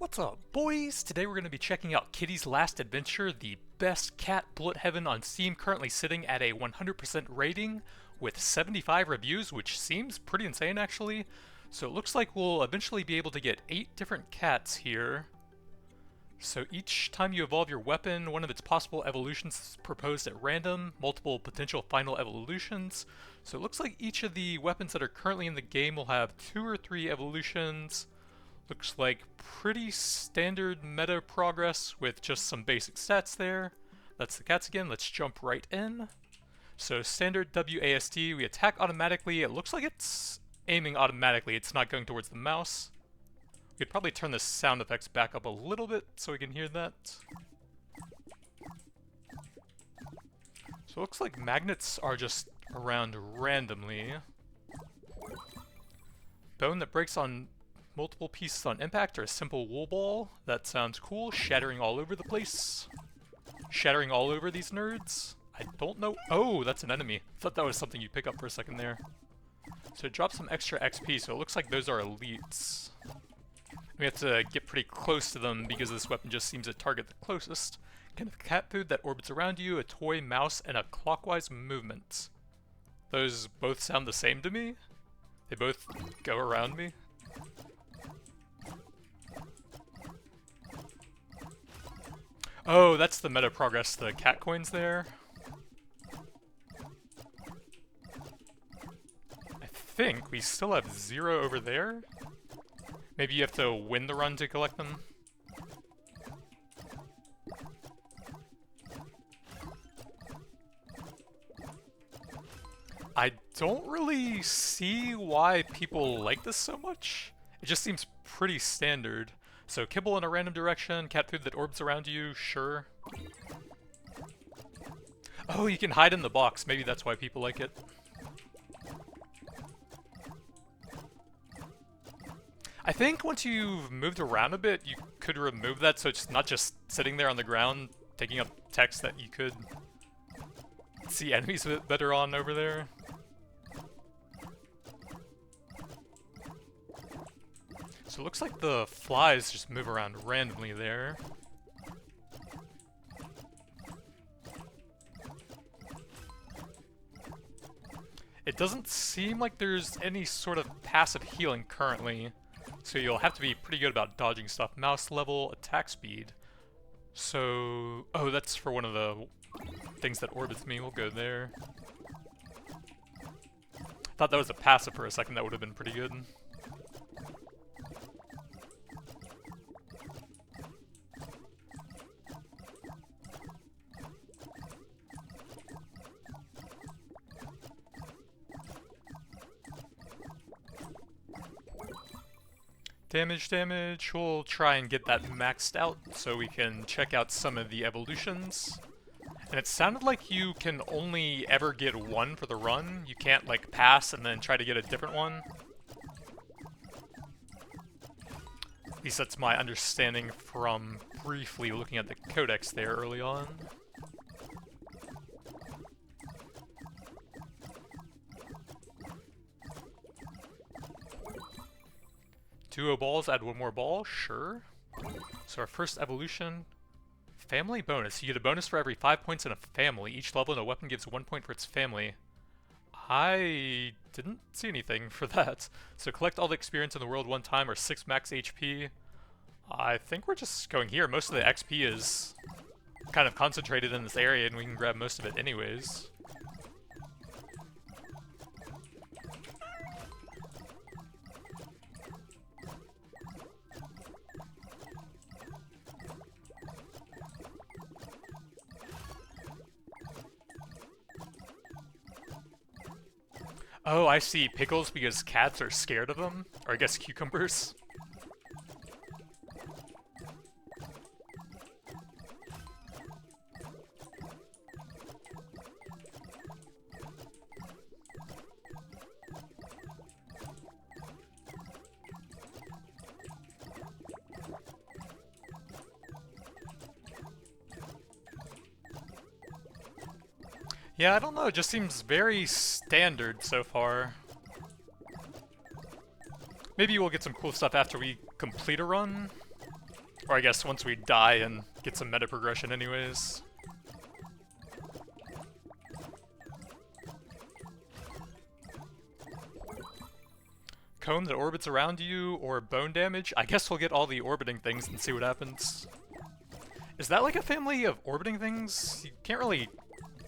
What's up, boys? Today we're going to be checking out Kitty's Last Adventure, the best cat bullet heaven on Steam, currently sitting at a 100% rating with 75 reviews, which seems pretty insane actually. So it looks like we'll eventually be able to get 8 different cats here. So each time you evolve your weapon, one of its possible evolutions is proposed at random, multiple potential final evolutions. So it looks like each of the weapons that are currently in the game will have 2 or 3 evolutions. Looks like pretty standard meta progress with just some basic stats there. That's the cats again, let's jump right in. So standard WASD, we attack automatically. It looks like it's aiming automatically, it's not going towards the mouse. We could probably turn the sound effects back up a little bit so we can hear that. So it looks like magnets are just around randomly. Bone that breaks on multiple pieces on impact, or a simple wool ball. That sounds cool. Shattering all over the place. Shattering all over these nerds. I don't know. Oh, that's an enemy. Thought that was something you pick up for a second there. So it drops some extra XP, so it looks like those are elites. We have to get pretty close to them because this weapon just seems to target the closest. Kind of cat food that orbits around you, a toy mouse, and a clockwise movement. Those both sound the same to me. They both go around me. Oh, that's the meta progress, the cat coins there. I think we still have 0 over there. Maybe you have to win the run to collect them. I don't really see why people like this so much. It just seems pretty standard. So kibble in a random direction, cat food that orbs around you, sure. Oh, you can hide in the box. Maybe that's why people like it. I think once you've moved around a bit, you could remove that so it's not just sitting there on the ground, taking up text that you could see enemies a bit better on over there. So it looks like the flies just move around randomly there. It doesn't seem like there's any sort of passive healing currently, so you'll have to be pretty good about dodging stuff. Mouse level, attack speed. So, oh, that's for one of the things that orbits me. We'll go there. Thought that was a passive for a second, that would have been pretty good. Damage. We'll try and get that maxed out so we can check out some of the evolutions. And it sounded like you can only ever get one for the run. You can't, like, pass and then try to get a different one. At least that's my understanding from briefly looking at the codex there early on. Duo balls, add one more ball, sure. So our first evolution, family bonus. You get a bonus for every 5 points in a family. Each level in a weapon gives 1 point for its family. I didn't see anything for that. So collect all the experience in the world one time, or 6 max HP. I think we're just going here. Most of the XP is kind of concentrated in this area, and we can grab most of it anyways. Oh, I see. Pickles because cats are scared of them? Or I guess cucumbers. Yeah, I don't know, it just seems very standard so far. Maybe we'll get some cool stuff after we complete a run. Or I guess once we die and get some meta progression anyways. Cone that orbits around you, or bone damage. I guess we'll get all the orbiting things and see what happens. Is that like a family of orbiting things? You can't really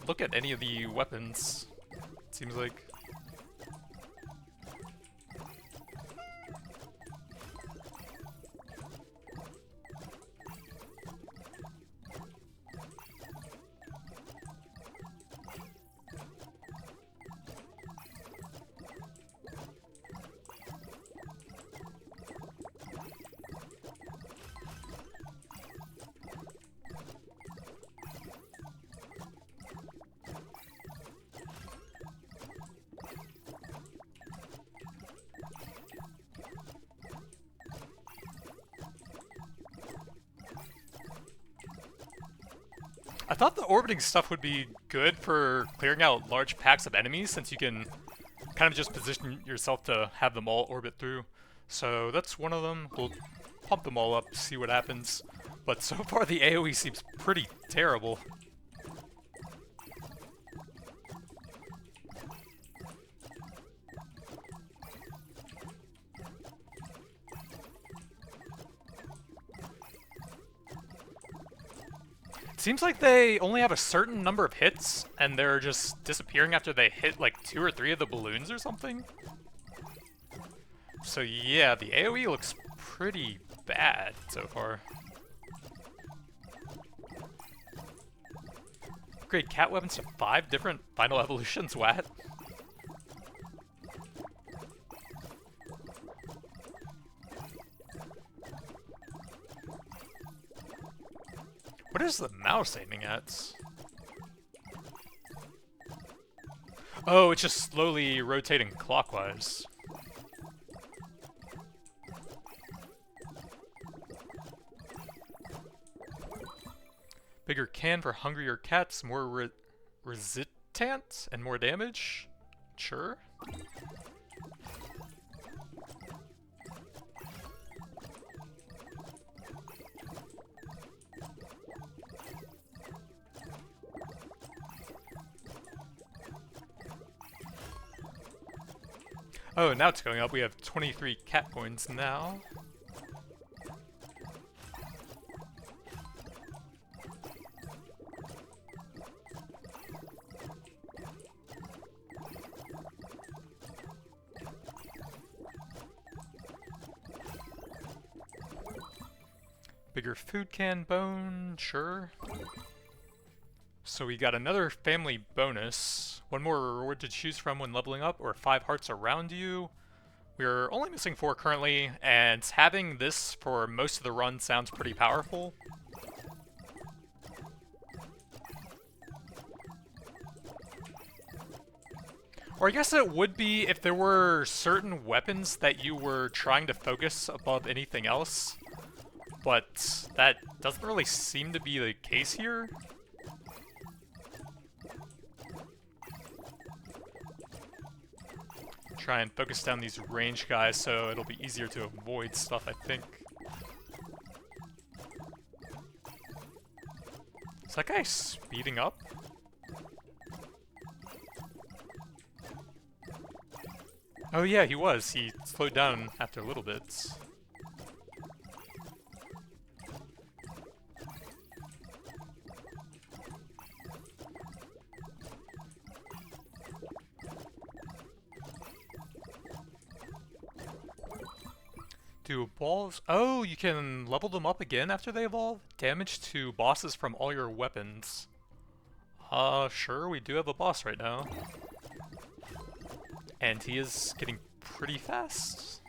look at any of the weapons, it seems like. I thought the orbiting stuff would be good for clearing out large packs of enemies, since you can kind of just position yourself to have them all orbit through. So that's one of them. We'll pump them all up, see what happens. But so far the AoE seems pretty terrible. Seems like they only have a certain number of hits, and they're just disappearing after they hit like 2 or 3 of the balloons or something. So yeah, the AoE looks pretty bad so far. Upgrade cat weapons to 5 different final evolutions, what? What is the mouse aiming at? Oh, it's just slowly rotating clockwise. Bigger can for hungrier cats, more resistant and more damage? Sure. Oh, now it's going up. We have 23 cat coins now. Bigger food can bone, sure. So we got another family bonus. One more reward to choose from when leveling up, or 5 hearts around you. We're only missing 4 currently, and having this for most of the run sounds pretty powerful. Or I guess it would be if there were certain weapons that you were trying to focus above anything else. But that doesn't really seem to be the case here. Try and focus down these range guys so it'll be easier to avoid stuff, I think. Is that guy speeding up? Oh yeah, he was. He slowed down after a little bit. Do balls... Oh, you can level them up again after they evolve? Damage to bosses from all your weapons. Sure, we do have a boss right now. And he is getting pretty fast.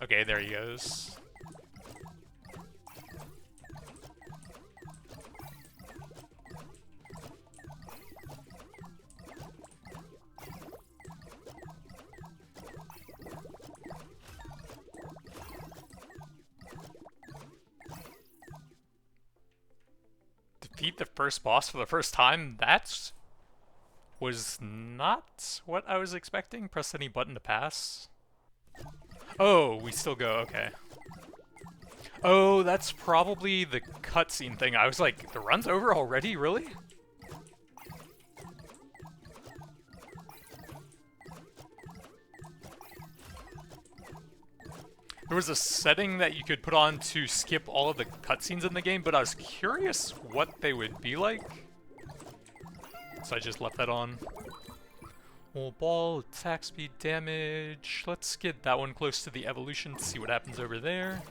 Okay, there he goes. Defeat the first boss for the first time? That was not what I was expecting. Press any button to pass. Oh, we still go, okay. Oh, that's probably the cutscene thing. I was like, the run's over already? Really? There was a setting that you could put on to skip all of the cutscenes in the game, but I was curious what they would be like. So I just left that on. Well, ball, attack speed, damage. Let's get that one close to the evolution to see what happens over there.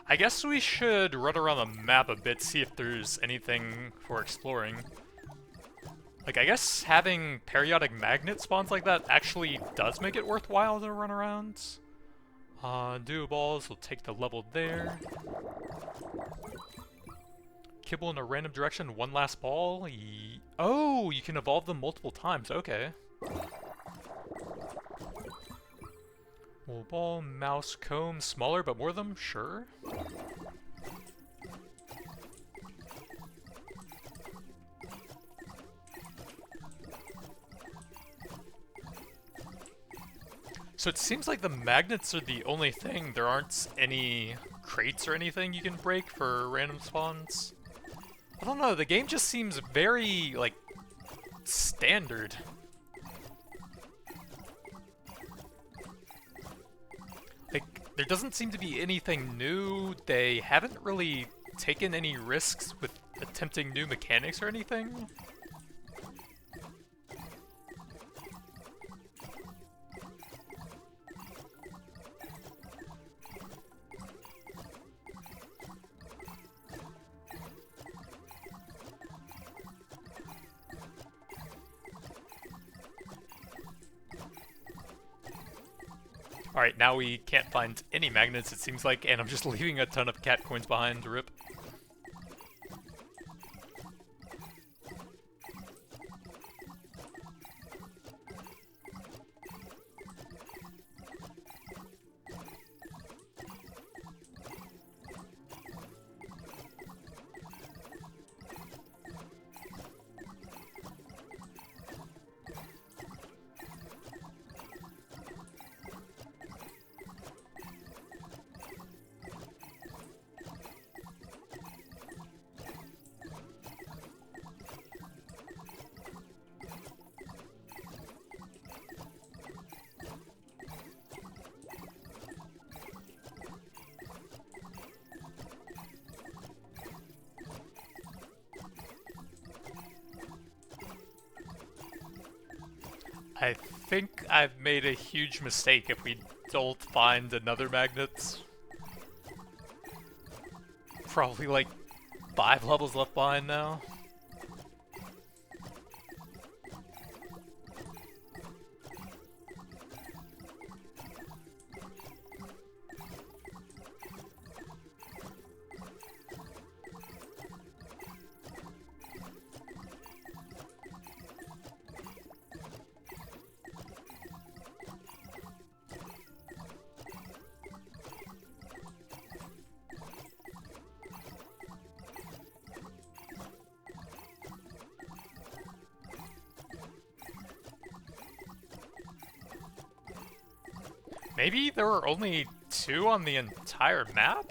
I guess we should run around the map a bit, see if there's anything for exploring. Like, I guess having periodic magnet spawns like that actually does make it worthwhile to run around. Duo balls, we'll take the level there. Kibble in a random direction, one last ball. Oh, you can evolve them multiple times, okay. Well, ball, mouse, comb, smaller but more of them, sure. So it seems like the magnets are the only thing. There aren't any crates or anything you can break for random spawns. I don't know, the game just seems very, like, standard. Like, there doesn't seem to be anything new. They haven't really taken any risks with attempting new mechanics or anything. Alright, now we can't find any magnets, it seems like, and I'm just leaving a ton of cat coins behind, rip. I think I've made a huge mistake if we don't find another magnet. Probably like 5 levels left behind now. Maybe there were only 2 on the entire map?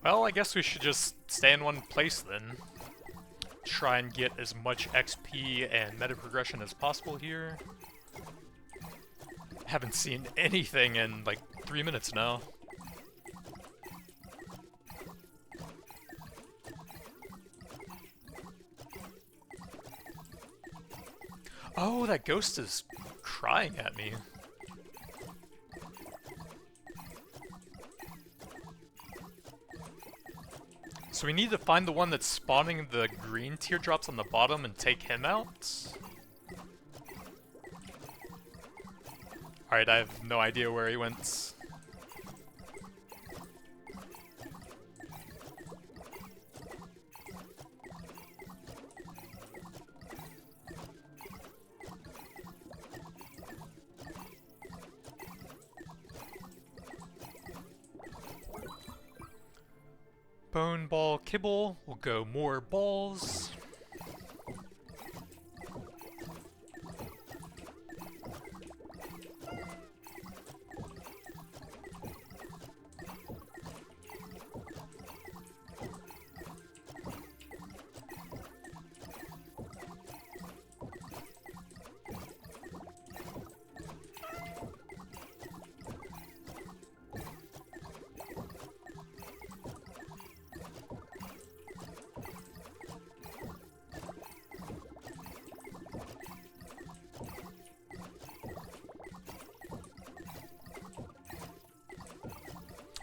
Well, I guess we should just stay in one place then. Try and get as much XP and meta progression as possible here. Haven't seen anything in like 3 minutes now. Oh, that ghost is crying at me. So we need to find the one that's spawning the green teardrops on the bottom and take him out. Alright, I have no idea where he went. Bone ball kibble. We'll go more balls.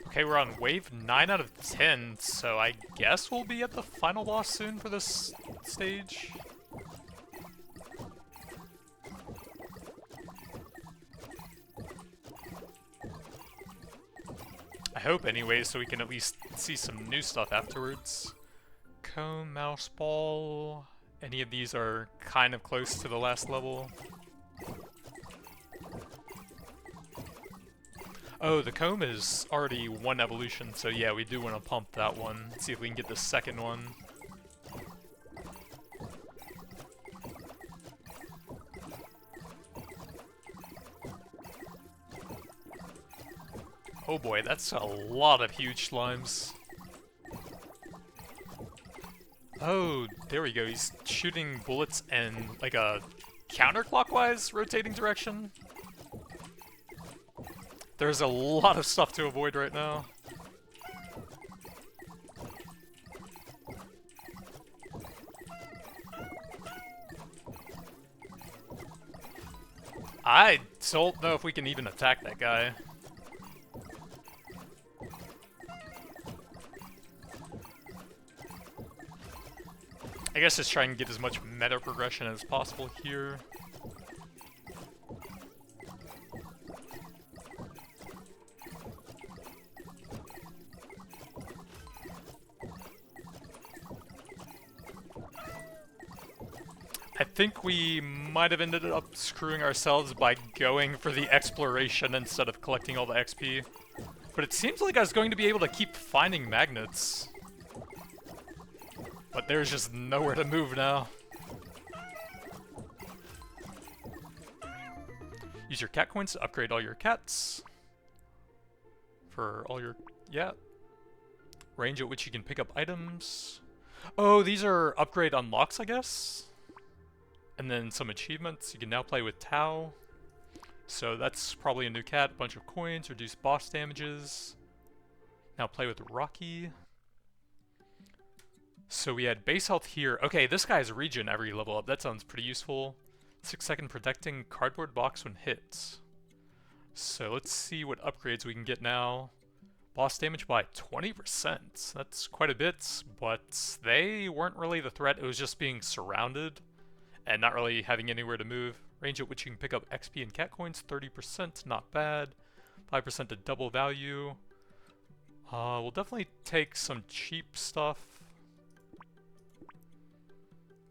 Okay, we're on wave 9 out of 10, so I guess we'll be at the final boss soon for this stage. I hope anyway, so we can at least see some new stuff afterwards. Comb, mouse ball. Any of these are kind of close to the last level. Oh, the comb is already one evolution, so yeah, we do want to pump that one. See if we can get the second one. Oh boy, that's a lot of huge slimes. Oh, there we go. He's shooting bullets in like a counterclockwise rotating direction. There's a lot of stuff to avoid right now. I don't know if we can even attack that guy. I guess just try and get as much meta progression as possible here. I think we might have ended up screwing ourselves by going for the exploration instead of collecting all the XP. But it seems like I was going to be able to keep finding magnets. But there's just nowhere to move now. Use your cat coins to upgrade all your cats. For all your... yeah. Range at which you can pick up items. Oh, these are upgrade unlocks, I guess? And then some achievements. You can now play with Tao. So that's probably a new cat. A bunch of coins, reduce boss damages. Now play with Rocky. So we had base health here. Okay, this guy's regen every level up. That sounds pretty useful. 6-second protecting cardboard box when hit. So let's see what upgrades we can get now. Boss damage by 20%. That's quite a bit, but they weren't really the threat. It was just being surrounded and not really having anywhere to move. Range at which you can pick up XP and cat coins, 30%, not bad. 5% to double value. We'll definitely take some cheap stuff.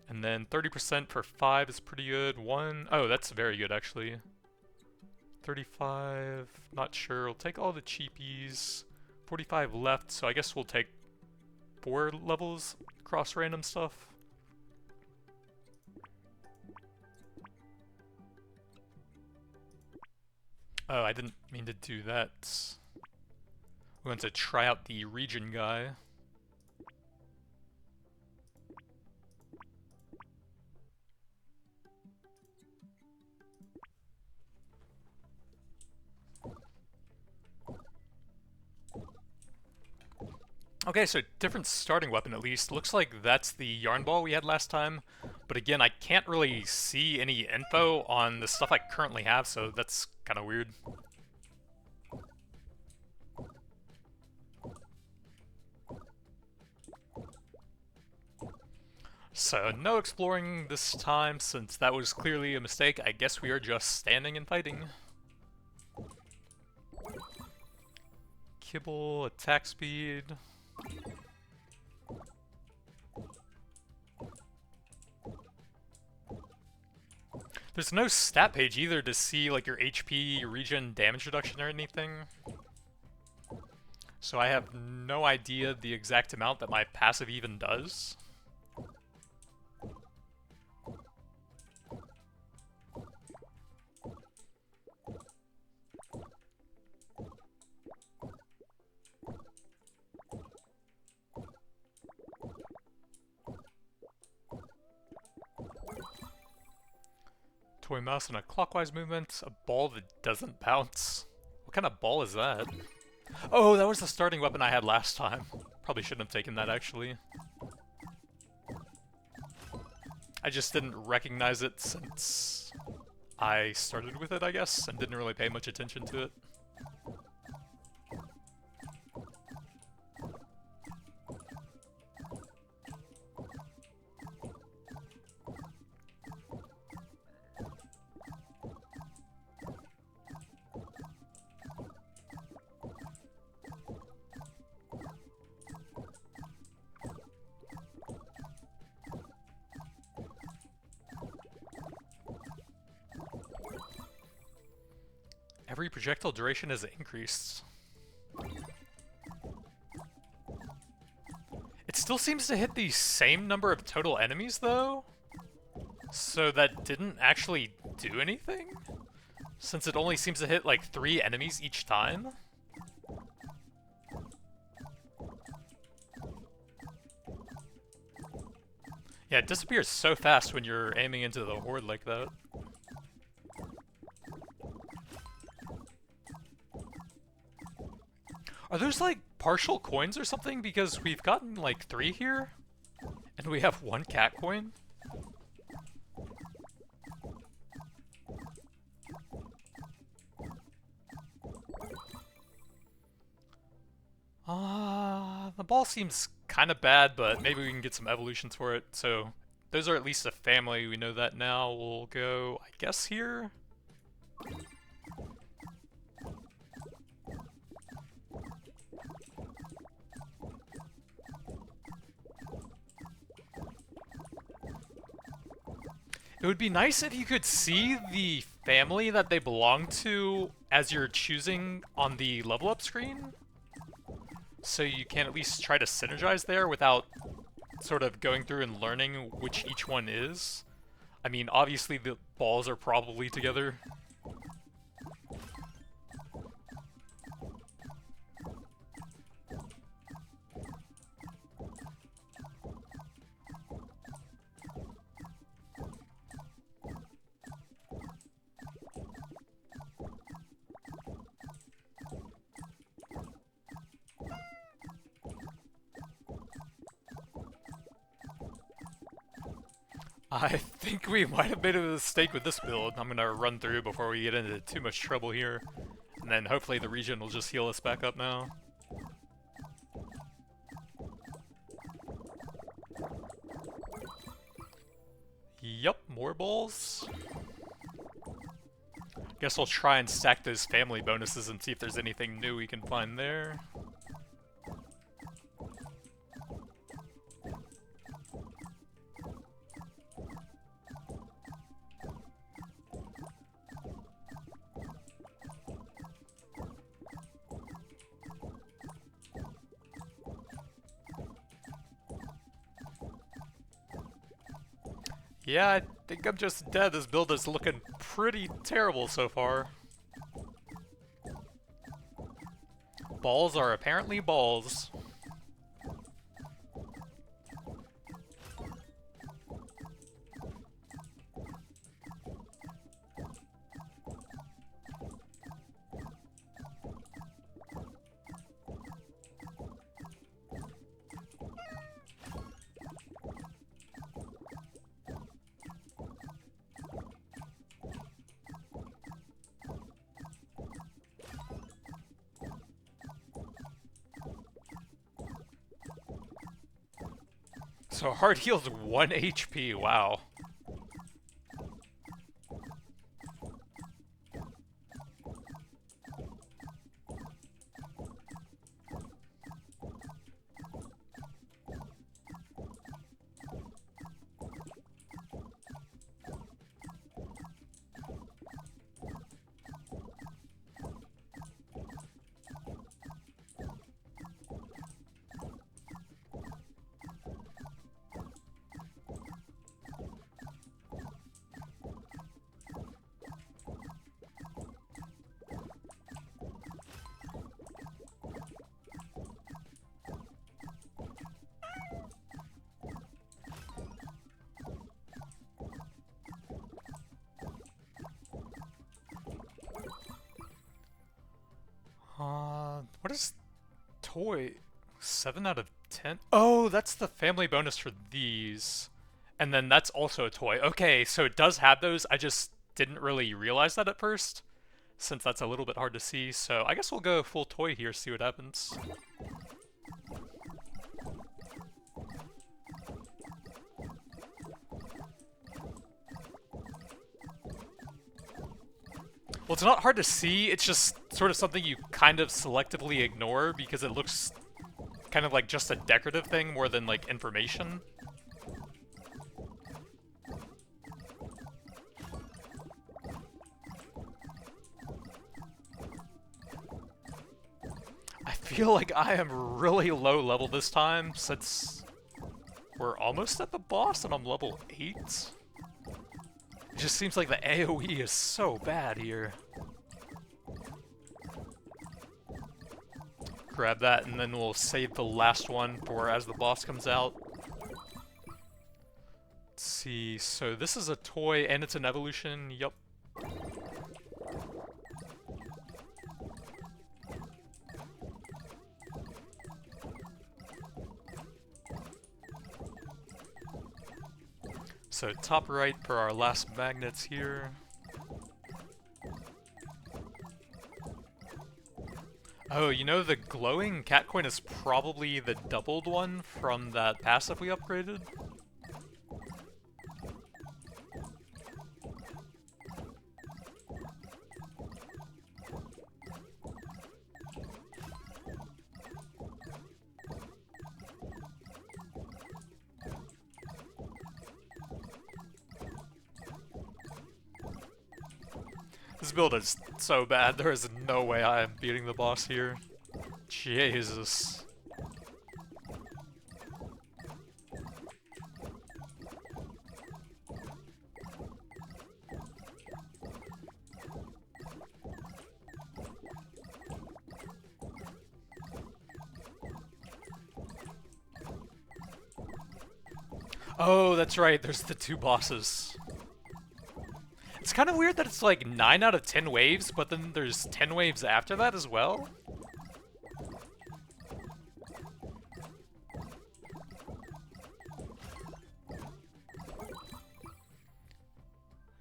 And then 30% for 5 is pretty good. Oh, that's very good actually. 35, not sure. We'll take all the cheapies. 45 left, so I guess we'll take 4 levels across random stuff. Oh, I didn't mean to do that. We want to try out the regen guy. Okay, so different starting weapon at least. Looks like that's the yarn ball we had last time. But again, I can't really see any info on the stuff I currently have, so that's kind of weird. So no exploring this time, since that was clearly a mistake. I guess we are just standing and fighting. kibble, attack speed. There's no stat page either to see like your HP, regen, damage reduction, or anything. So I have no idea the exact amount that my passive even does. Toy mouse and a clockwise movement, a ball that doesn't bounce. What kind of ball is that? Oh, that was the starting weapon I had last time. Probably shouldn't have taken that, actually. I just didn't recognize it since I started with it, I guess, and didn't really pay much attention to it. Every projectile duration is increased. It still seems to hit the same number of total enemies, though? So that didn't actually do anything? Since it only seems to hit like 3 enemies each time? Yeah, it disappears so fast when you're aiming into the horde like that. Are those like partial coins or something? Because we've gotten like 3 here, and we have 1 cat coin. The ball seems kind of bad, but maybe we can get some evolutions for it. So those are at least a family. We know that now. We'll go, I guess, here. It would be nice if you could see the family that they belong to as you're choosing on the level up screen. So you can at least try to synergize there without sort of going through and learning which each one is. I mean, obviously the balls are probably together. I think we might have made a mistake with this build. I'm gonna run through before we get into too much trouble here. And then hopefully the region will just heal us back up now. Yup, more balls. Guess we'll try and stack those family bonuses and see if there's anything new we can find there. Yeah, I think I'm just dead. This build is looking pretty terrible so far. Balls are apparently balls. So hard heals 1 HP, wow. is toy? 7 out of 10? Oh, that's the family bonus for these. And then that's also a toy. Okay, so it does have those. I just didn't really realize that at first, since that's a little bit hard to see. So I guess we'll go full toy here, see what happens. Well, it's not hard to see, it's just sort of something you kind of selectively ignore because it looks kind of like just a decorative thing more than like information. I feel like I am really low level this time since we're almost at the boss and I'm level 8. It just seems like the AoE is so bad here. Grab that, and then we'll save the last one for as the boss comes out. Let's see, so this is a toy, and it's an evolution, yup. So top right for our last magnets here. Oh, you know the glowing cat coin is probably the doubled one from that passive we upgraded? This build is so bad, there is no way I am beating the boss here. Jesus. Oh, that's right, there's the 2 bosses. It's kind of weird that it's like 9 out of 10 waves, but then there's 10 waves after that as well.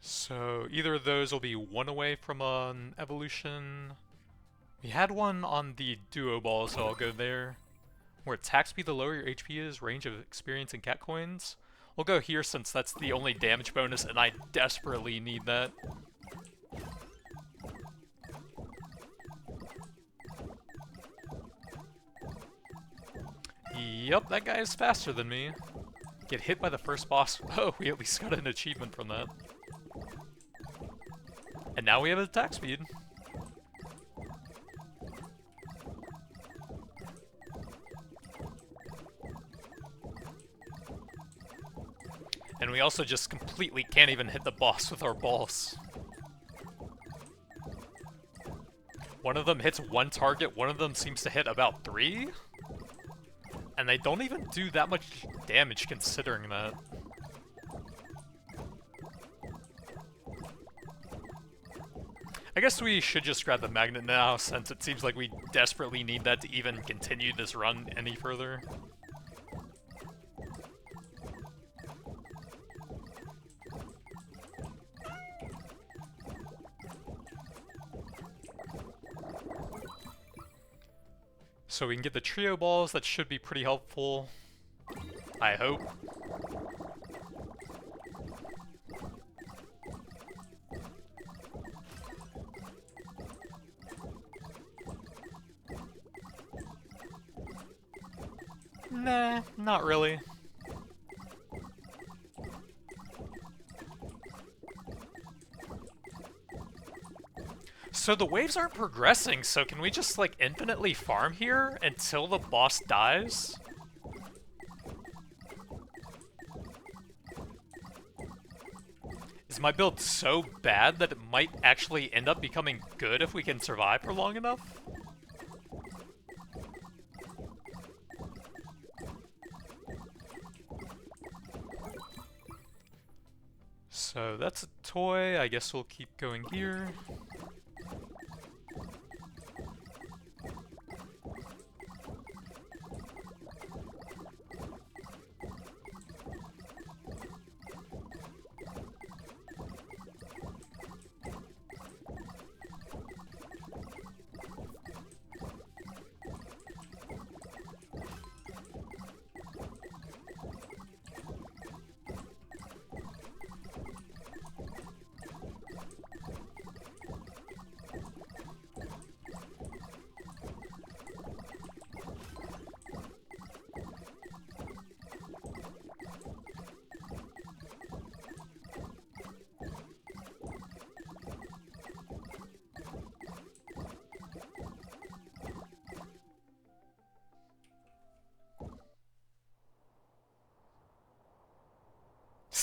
So either of those will be 1 away from an evolution. We had one on the duo ball, so I'll go there. Where attack speed the lower your HP is, range of experience and cat coins. We'll go here since that's the only damage bonus and I desperately need that. Yup, that guy is faster than me. Get hit by the first boss. Oh, we at least got an achievement from that. And now we have attack speed. And we also just completely can't even hit the boss with our balls. One of them hits 1 target, one of them seems to hit about 3? And they don't even do that much damage considering that. I guess we should just grab the magnet now, since it seems like we desperately need that to even continue this run any further. So we can get the trio balls, that should be pretty helpful. I hope. Nah, not really. So the waves aren't progressing, so can we just, like, infinitely farm here until the boss dies? Is my build so bad that it might actually end up becoming good if we can survive for long enough? So that's a toy, I guess we'll keep going here.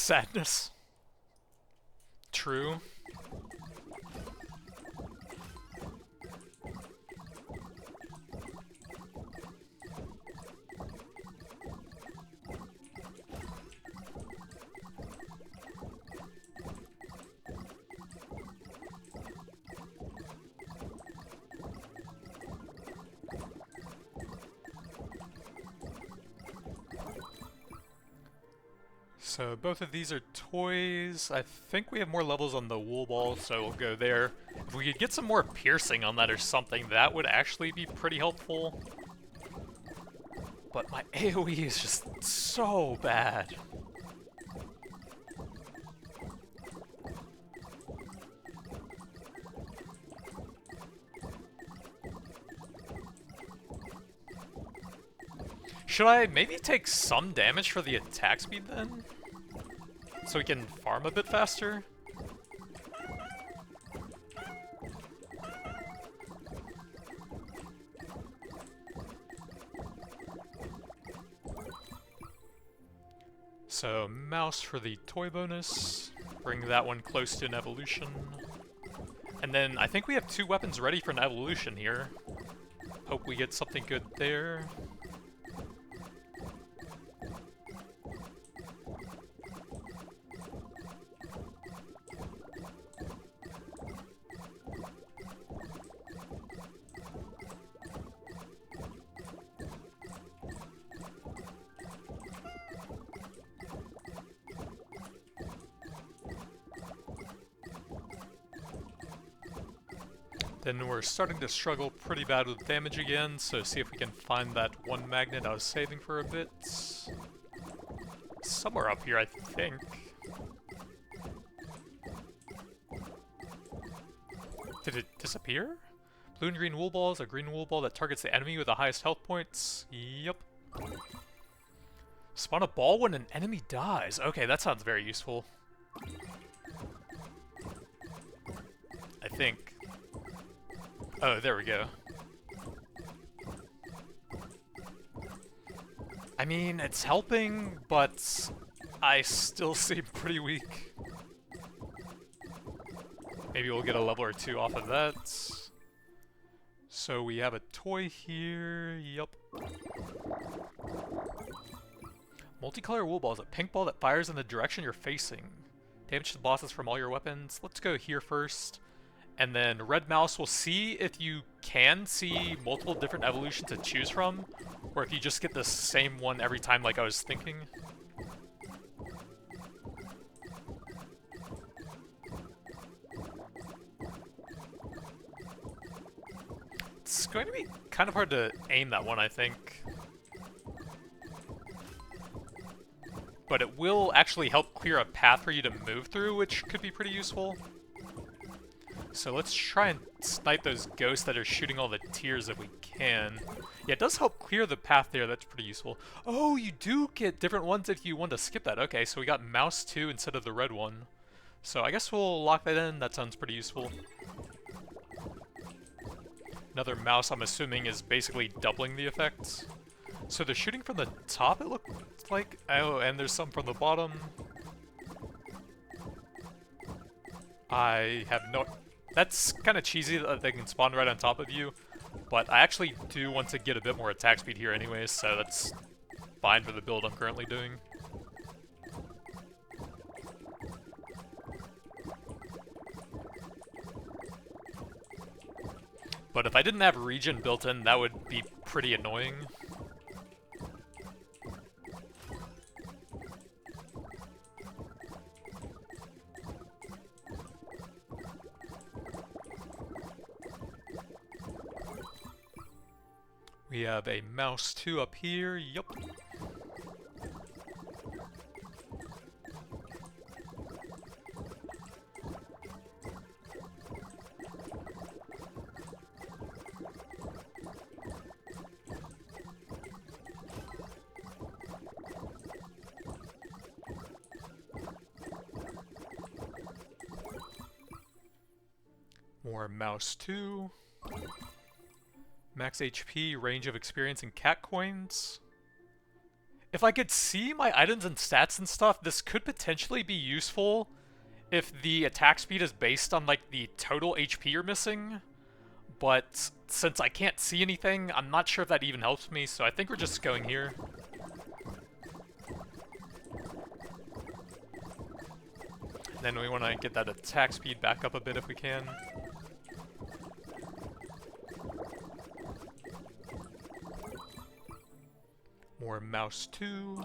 Sadness. True. So both of these are toys. I think we have more levels on the wool ball, so we'll go there. If we could get some more piercing on that or something, that would actually be pretty helpful. But my AoE is just so bad. Should I maybe take some damage for the attack speed then? So we can farm a bit faster? So, mouse for the toy bonus. Bring that one close to an evolution. And then I think we have 2 weapons ready for an evolution here. Hope we get something good there. Then we're starting to struggle pretty bad with damage again, so see if we can find that one magnet I was saving for a bit. Somewhere up here, I think. Did it disappear? Blue and green wool balls, a green wool ball that targets the enemy with the highest health points. Yep. Spawn a ball when an enemy dies. Okay, that sounds very useful. I think. Oh, there we go. I mean, it's helping, but I still seem pretty weak. Maybe we'll get a level or 2 off of that. So we have a toy here, yup. Multicolor wool ball is a pink ball that fires in the direction you're facing. Damage to the bosses from all your weapons. Let's go here first. And then red mouse will see if you can see multiple different evolutions to choose from, or if you just get the same one every time like I was thinking. It's going to be kind of hard to aim that one, I think. But it will actually help clear a path for you to move through, which could be pretty useful. So let's try and snipe those ghosts that are shooting all the tears if we can. Yeah, it does help clear the path there, that's pretty useful. Oh, you do get different ones if you want to skip that. Okay, so we got mouse 2 instead of the red one. So I guess we'll lock that in, that sounds pretty useful. Another mouse, I'm assuming, is basically doubling the effect. So they're shooting from the top, it looks like. Oh, and there's some from the bottom. I have no... That's kind of cheesy that they can spawn right on top of you, but I actually do want to get a bit more attack speed here anyways, so that's fine for the build I'm currently doing. But if I didn't have regen built in, that would be pretty annoying. We have a mouse 2 up here, yup. More mouse 2. Max HP, range of experience, and cat coins. If I could see my items and stats and stuff, this could potentially be useful if the attack speed is based on like the total HP you're missing. But since I can't see anything, I'm not sure if that even helps me, so I think we're just going here. Then we want to get that attack speed back up a bit if we can. More mouse 2.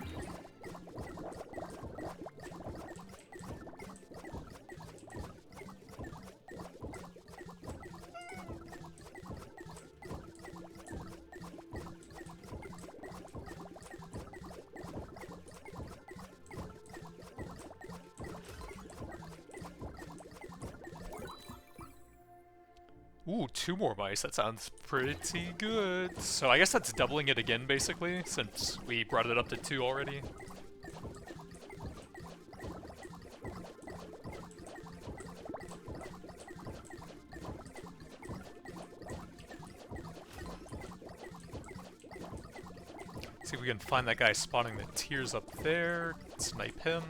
Ooh, 2 more mice. That sounds pretty good. So I guess that's doubling it again, basically, since we brought it up to 2 already. See if we can find that guy spawning the tears up there. Snipe him.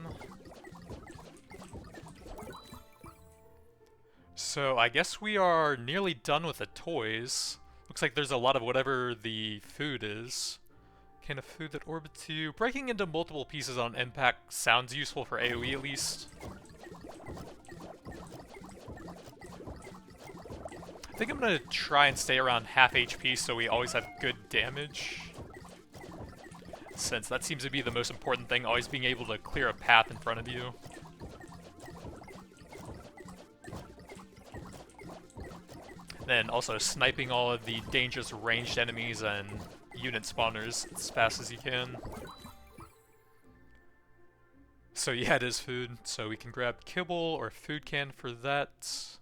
So I guess we are nearly done with the toys. Looks like there's a lot of whatever the food is. Can of food that orbits you. Breaking into multiple pieces on impact sounds useful for AoE at least. I think I'm gonna try and stay around half HP so we always have good damage. Since that seems to be the most important thing, always being able to clear a path in front of you. Then also sniping all of the dangerous ranged enemies and unit spawners as fast as you can. So yeah, it is food, so we can grab kibble or food can for that.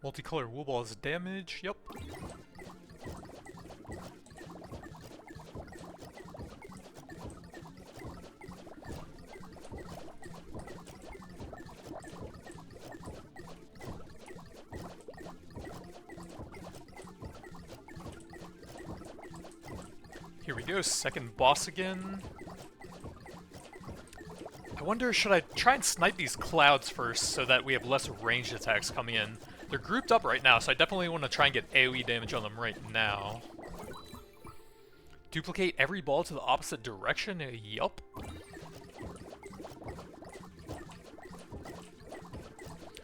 Multicolor wool balls damage, yep. Here we go, second boss again. I wonder, should I try and snipe these clouds first so that we have less ranged attacks coming in? They're grouped up right now, so I definitely want to try and get AoE damage on them right now. Duplicate every ball to the opposite direction? Yup.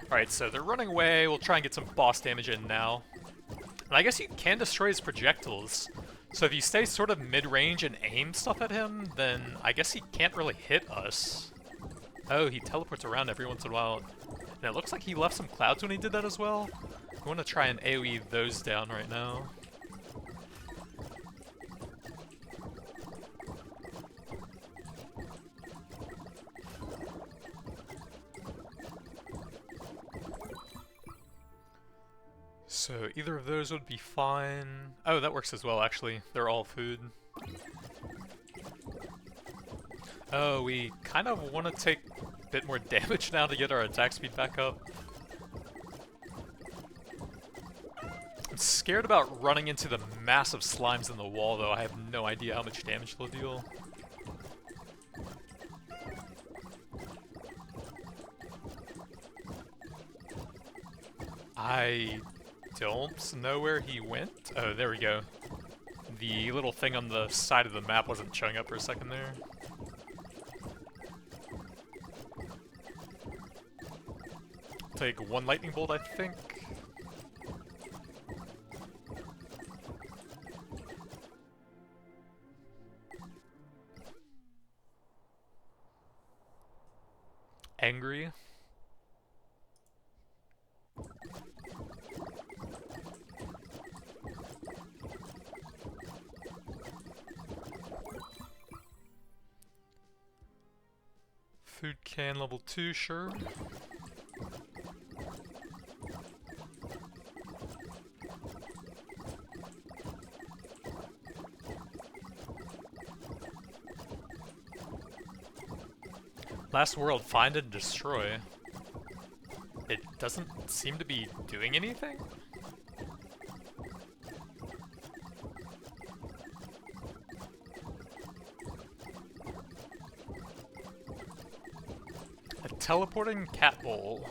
Alright, so they're running away. We'll try and get some boss damage in now. And I guess you can destroy his projectiles. So if you stay sort of mid-range and aim stuff at him, then I guess he can't really hit us. Oh, he teleports around every once in a while. And it looks like he left some clouds when he did that as well. I want to try and AoE those down right now. So either of those would be fine. Oh, that works as well, actually. They're all food. Oh, we kind of want to take a bit more damage now to get our attack speed back up. I'm scared about running into the massive slimes in the wall, though. I have no idea how much damage they'll deal. I don't know where he went. Oh, there we go. The little thing on the side of the map wasn't showing up for a second there. Take one lightning bolt, I think. Angry. Food can level 2, sure. Last world, find and destroy. It doesn't seem to be doing anything? A teleporting cat bowl.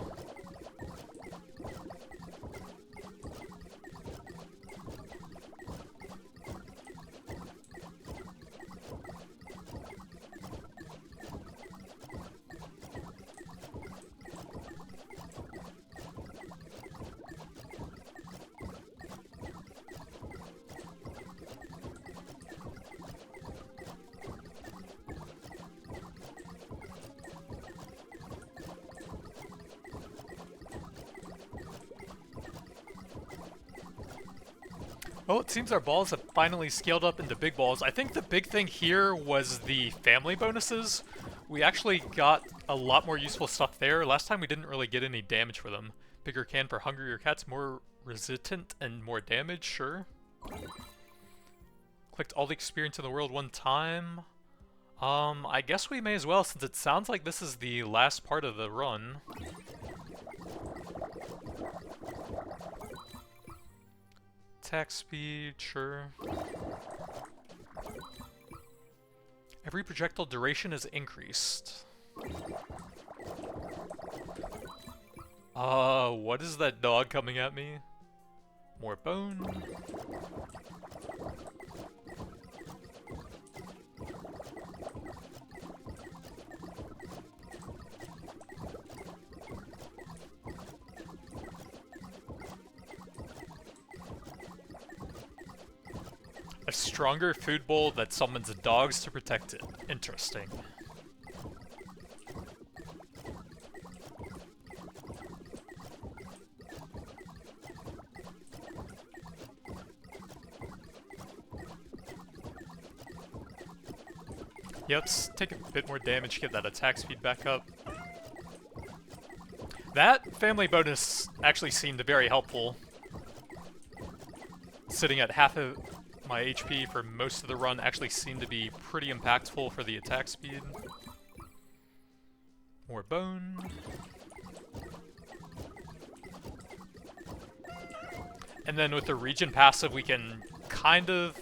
Well, it seems our balls have finally scaled up into big balls. I think the big thing here was the family bonuses. We actually got a lot more useful stuff there. Last time we didn't really get any damage for them. Bigger can for hungrier cats, more resistant and more damage, sure. Clicked all the experience in the world one time. I guess we may as well, since it sounds like this is the last part of the run. Attack speed, sure. Every projectile duration is increased. What is that dog coming at me? More bone. A stronger food bowl that summons dogs to protect it. Interesting. Yeah, let's take a bit more damage to get that attack speed back up. That family bonus actually seemed very helpful. Sitting at half of my HP for most of the run actually seemed to be pretty impactful for the attack speed. More bone. And then with the region passive, we can kind of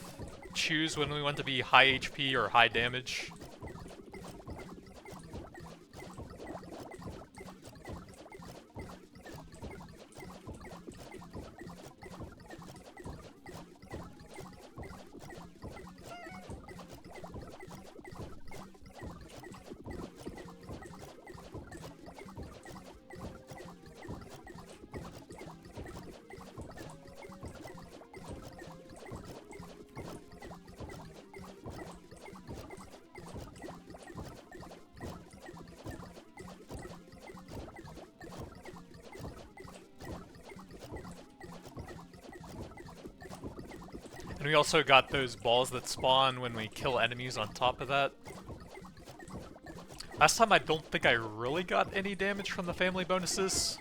choose when we want to be high HP or high damage. And we also got those balls that spawn when we kill enemies on top of that. Last time I don't think I really got any damage from the family bonuses.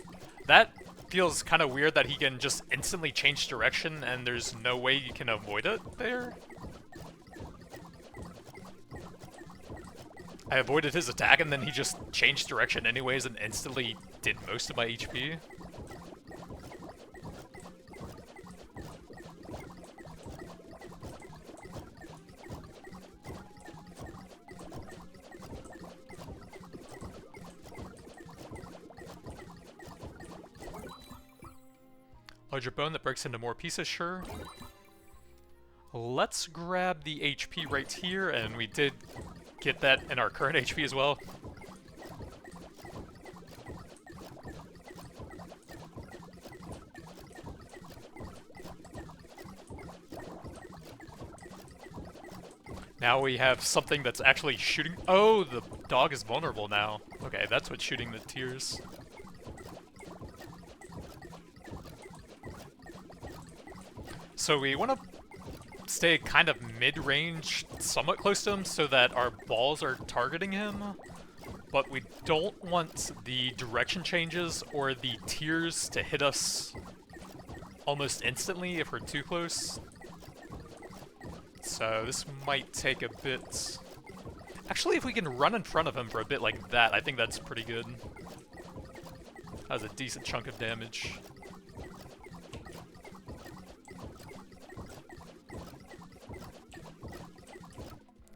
That feels kind of weird that he can just instantly change direction and there's no way you can avoid it there. I avoided his attack and then he just changed direction anyways and instantly did most of my HP. Larger bone that breaks into more pieces, sure. Let's grab the HP right here, and we did get that in our current HP as well. Now we have something that's actually shooting. Oh, the dog is vulnerable now. Okay, that's what's shooting the tears. So we want to stay kind of mid-range, somewhat close to him, so that our balls are targeting him. but we don't want the direction changes or the tiers to hit us almost instantly if we're too close. So this might take a bit. Actually, if we can run in front of him for a bit like that, I think that's pretty good. That was a decent chunk of damage.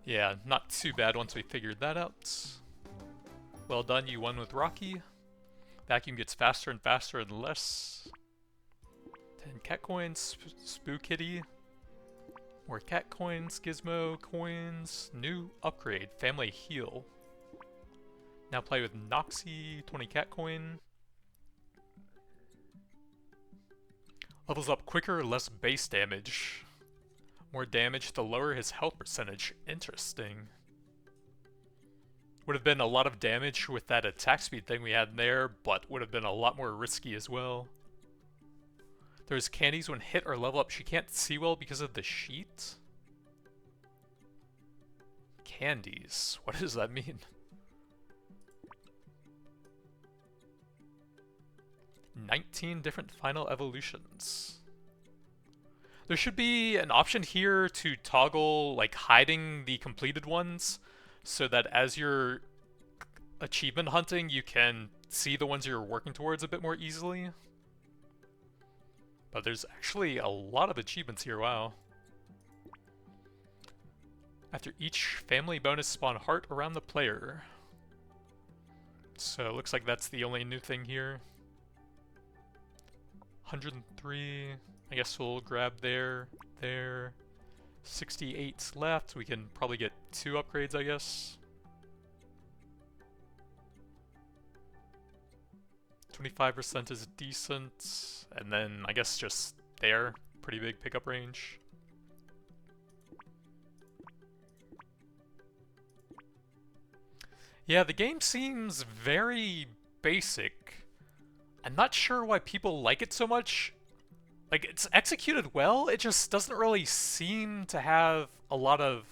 Yeah, not too bad once we figured that out. Well done, you won with Rocky. Vacuum gets faster and faster and less. 10 cat coins, Spoo Kitty. More cat coins, Gizmo coins. New upgrade, Family Heal. Now play with Noxy, 20 cat coin. Levels up quicker, less base damage. More damage to lower his health percentage. Interesting. Would have been a lot of damage with that attack speed thing we had there, but would have been a lot more risky as well. There's candies when hit or level up. She can't see well because of the sheet. Candies. What does that mean? 19 different final evolutions. There should be an option here to toggle like hiding the completed ones so that as you're achievement hunting you can see the ones you're working towards a bit more easily. But there's actually a lot of achievements here, wow. After each family bonus, spawn heart around the player. So it looks like that's the only new thing here. 103, I guess we'll grab there. 68's left, we can probably get 2 upgrades, I guess. 25% is decent, and then I guess just there, pretty big pickup range. Yeah, the game seems very basic. I'm not sure why people like it so much. Like, it's executed well, it just doesn't really seem to have a lot of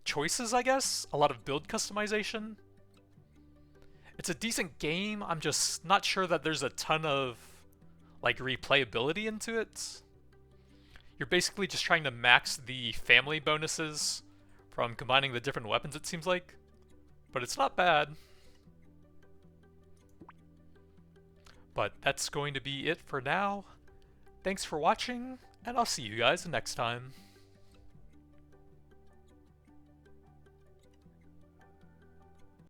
choices, I guess? A lot of build customization. It's a decent game, I'm just not sure that there's a ton of, like, replayability into it. You're basically just trying to max the family bonuses from combining the different weapons, it seems like. But it's not bad. But that's going to be it for now. Thanks for watching, and I'll see you guys next time.